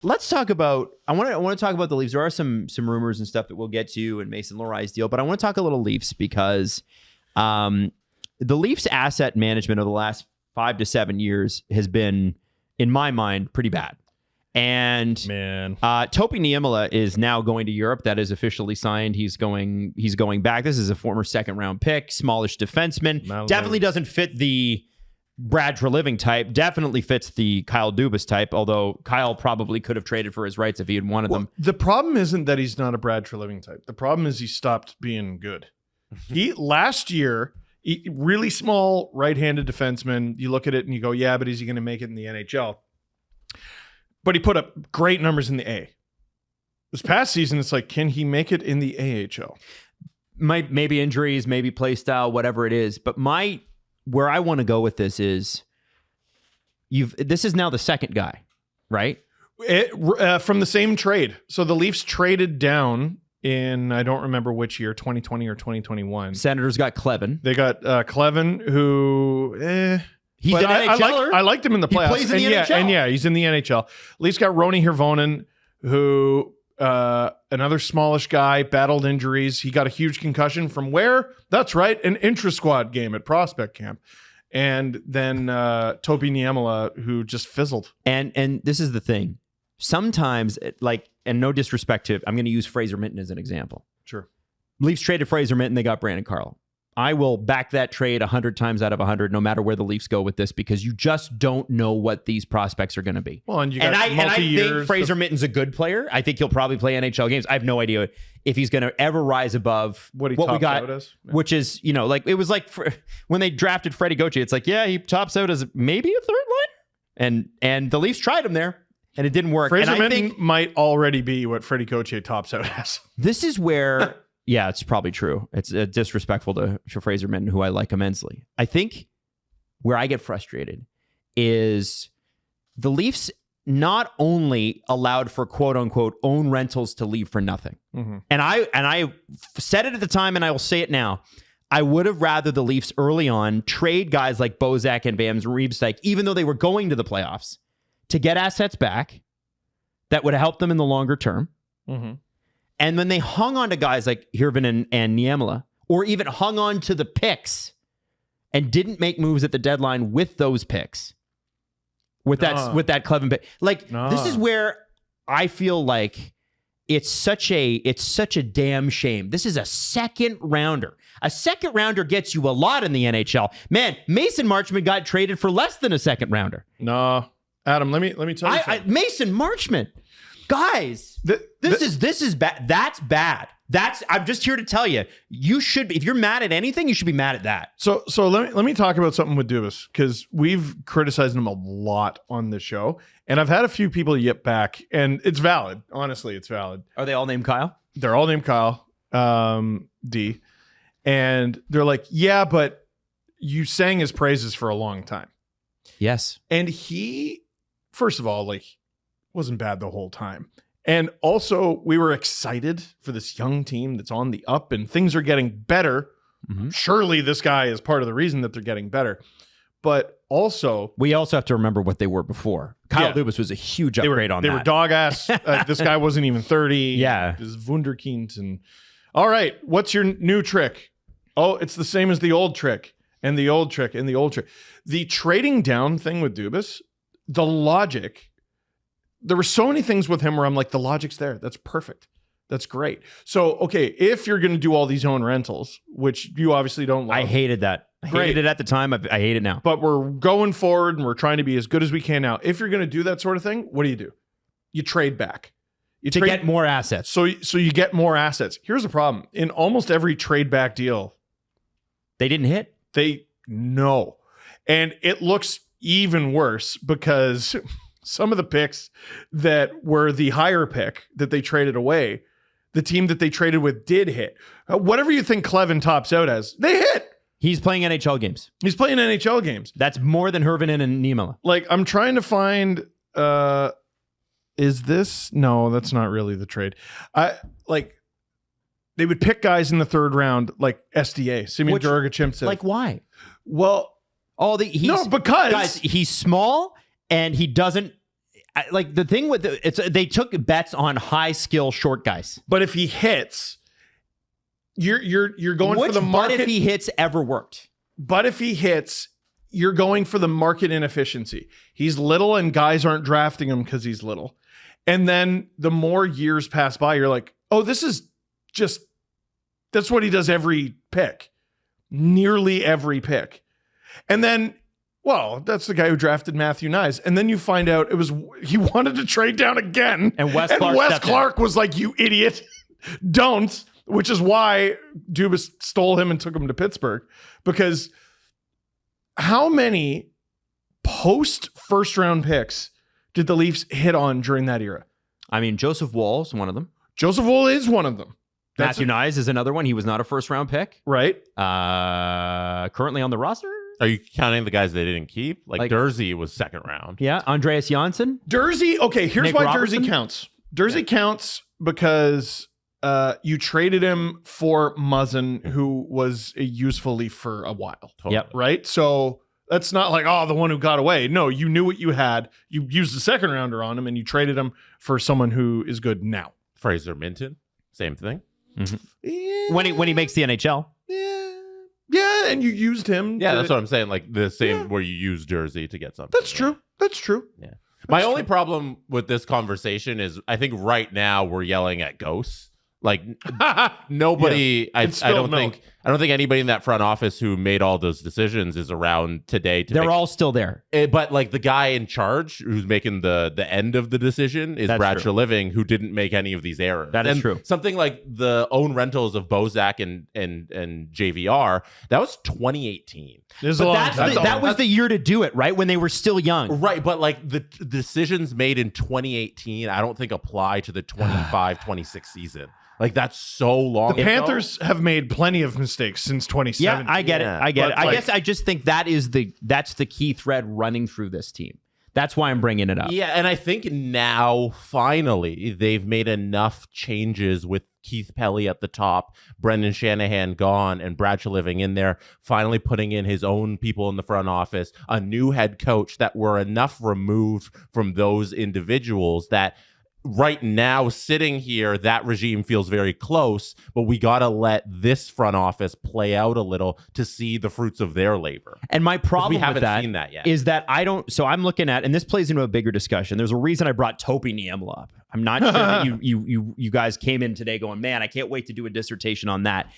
Let's talk about. I want to talk about the Leafs. There are some rumors and stuff that we'll get to in Mason Lohrei's deal, but I want to talk a little Leafs because the Leafs asset management of the last 5 to 7 years has been, in my mind, pretty bad. And Topi Niemela is now going to Europe. That is officially signed. He's going back. This is a former second-round pick, smallish defenseman. Definitely doesn't fit the Brad Treliving type. Definitely fits the Kyle Dubas type, although Kyle probably could have traded for his rights if he had wanted them. The problem isn't that he's not a Brad Treliving type. The problem is he stopped being good. Last year, really small right-handed defenseman. You look at it and you go, yeah, but is he going to make it in the NHL? But he put up great numbers in the A. This past season, it's like, can he make it in the AHL? Maybe injuries, maybe play style, whatever it is. But where I want to go with this is, this is now the second guy, right? From the same trade. So the Leafs traded down in, I don't remember which year, 2020 or 2021. Senators got Clevin. They got Clevin, who... He's an NHLer. I liked him in the playoffs. He plays in the NHL. He's in the NHL. Leafs got Roni Hirvonen, who another smallish guy, battled injuries. He got a huge concussion from where? That's right, an intra-squad game at prospect camp. And then Topi Niemela, who just fizzled. And this is the thing. Sometimes, and no disrespect to, I'm going to use Fraser Minten as an example. Sure. Leafs traded Fraser Minten. They got Brandon Carlo. I will back that trade 100 times out of 100, no matter where the Leafs go with this, because you just don't know what these prospects are going to be. Well, and I think Fraser Mitten's a good player. I think he'll probably play NHL games. I have no idea if he's going to ever rise above what we got, which is, it was like when they drafted Freddie Gauthier, it's like, yeah, he tops out as maybe a third liner, and the Leafs tried him there, and it didn't work. Fraser Minten might already be what Freddie Gauthier tops out as. This is where... Yeah, it's probably true. It's disrespectful to Fraser Minten, who I like immensely. I think where I get frustrated is the Leafs not only allowed for quote unquote own rentals to leave for nothing. Mm-hmm. And I said it at the time, and I will say it now. I would have rather the Leafs early on trade guys like Bozak and Van Riemsdyk, even though they were going to the playoffs, to get assets back that would have helped them in the longer term. Mm-hmm. And when they hung on to guys like Hirvonen and Niemela, or even hung on to the picks and didn't make moves at the deadline with those picks, with that Clevin pick, this is where I feel like it's such a damn shame. This is a second rounder. A second rounder gets you a lot in the NHL. Man, Mason Marchment got traded for less than a second rounder. No, Adam, let me tell you something. Mason Marchment. Guys, this is bad. That's bad. I'm just here to tell you, you should be, if you're mad at anything, you should be mad at that. So let me talk about something with Dubas, because we've criticized him a lot on the show, and I've had a few people yip back, and it's valid. Honestly, it's valid. Are they all named Kyle? They're all named Kyle, D, and they're like, yeah, but you sang his praises for a long time. Yes, and he, first of all, wasn't bad the whole time. And also, we were excited for this young team that's on the up and things are getting better. Mm-hmm. Surely this guy is part of the reason that they're getting better. But also... We also have to remember what they were before. Kyle Dubas was a huge upgrade on that. They were dog ass. This guy wasn't even 30. Yeah. This wunderkind. And all right, what's your new trick? Oh, it's the same as the old trick. And the old trick. And the old trick. The trading down thing with Dubas, the logic... There were so many things with him where I'm like, the logic's there. That's perfect. That's great. So, okay, if you're going to do all these own rentals, which you obviously don't love. I hated that. I hated it at the time. I hate it now. But we're going forward and we're trying to be as good as we can now. If you're going to do that sort of thing, what do? You trade back. To get more assets. So you get more assets. Here's the problem. In almost every trade back deal, they didn't hit. No. And it looks even worse because... Some of the picks that were the higher pick that they traded away, the team that they traded with did hit. Whatever you think Clevin tops out as, they hit. He's playing NHL games. That's more than Hirvonen and Niemela. I'm trying to find, is this? No, that's not really the trade. They would pick guys in the third round, like SDA, Simeon Jurga-Chimtsev. Why? Well, because... Guys, he's small... And he doesn't, like the thing with they took bets on high skill short guys. But if he hits, you're going for the market. But if he hits ever worked. But if he hits, you're going for the market inefficiency. He's little and guys aren't drafting him because he's little. And then the more years pass by, you're like, oh, this is just, that's what he does every pick. Nearly every pick. And then, well, that's the guy who drafted Matthew Nyes. And then you find out he wanted to trade down again. And Wes Clark was like, you idiot, don't. Which is why Dubas stole him and took him to Pittsburgh. Because how many post first round picks did the Leafs hit on during that era? I mean, Joseph Woll is one of them. Joseph Woll is one of them. Matthew Nyes is another one. He was not a first round pick. Right. Currently on the roster. Are you counting the guys they didn't keep? Like Dursey was second round. Yeah. Andreas Janssen. Dursey. Okay. Here's Nick why Robertson? Dursey counts. Dursey counts because you traded him for Muzzin, who was a useful Leaf for a while. Totally. Yep. Right. So that's not like, the one who got away. No, you knew what you had. You used the second rounder on him and you traded him for someone who is good now. Fraser Minton, same thing. Mm-hmm. Yeah. When he makes the NHL. Yeah, and you used him. Yeah, that's what I'm saying. Like the same where you use Jersey to get something. That's true. That's true. Yeah. My only problem with this conversation is I think right now we're yelling at ghosts. Like nobody, I don't think anybody in that front office who made all those decisions is around today. They're all still there. But like the guy in charge who's making the end of the decision is Brad Treliving, who didn't make any of these errors. That is true. Something like the own rentals of Bozak and JVR, that was 2018. That was the year to do it, right? When they were still young. Right, but like the decisions made in 2018, I don't think apply to the 25-26 season. Like that's so long. The Panthers have made plenty of mistakes since 2017. Yeah, I get it. I get it. I But, guess I just think that's the key thread running through this team. That's why I'm bringing it up. Yeah, and I think now finally they've made enough changes with Keith Pelly at the top, Brendan Shanahan gone, and Brad Treliving in there, finally putting in his own people in the front office, a new head coach that were enough removed from those individuals that right now sitting here, that regime feels very close, but we got to let this front office play out a little to see the fruits of their labor. And my problem we haven't with that seen that yet. is that I'm looking at, and this plays into a bigger discussion. There's a reason I brought Topi Niemela up. I'm not sure that you guys came in today going, man, I can't wait to do a dissertation on that.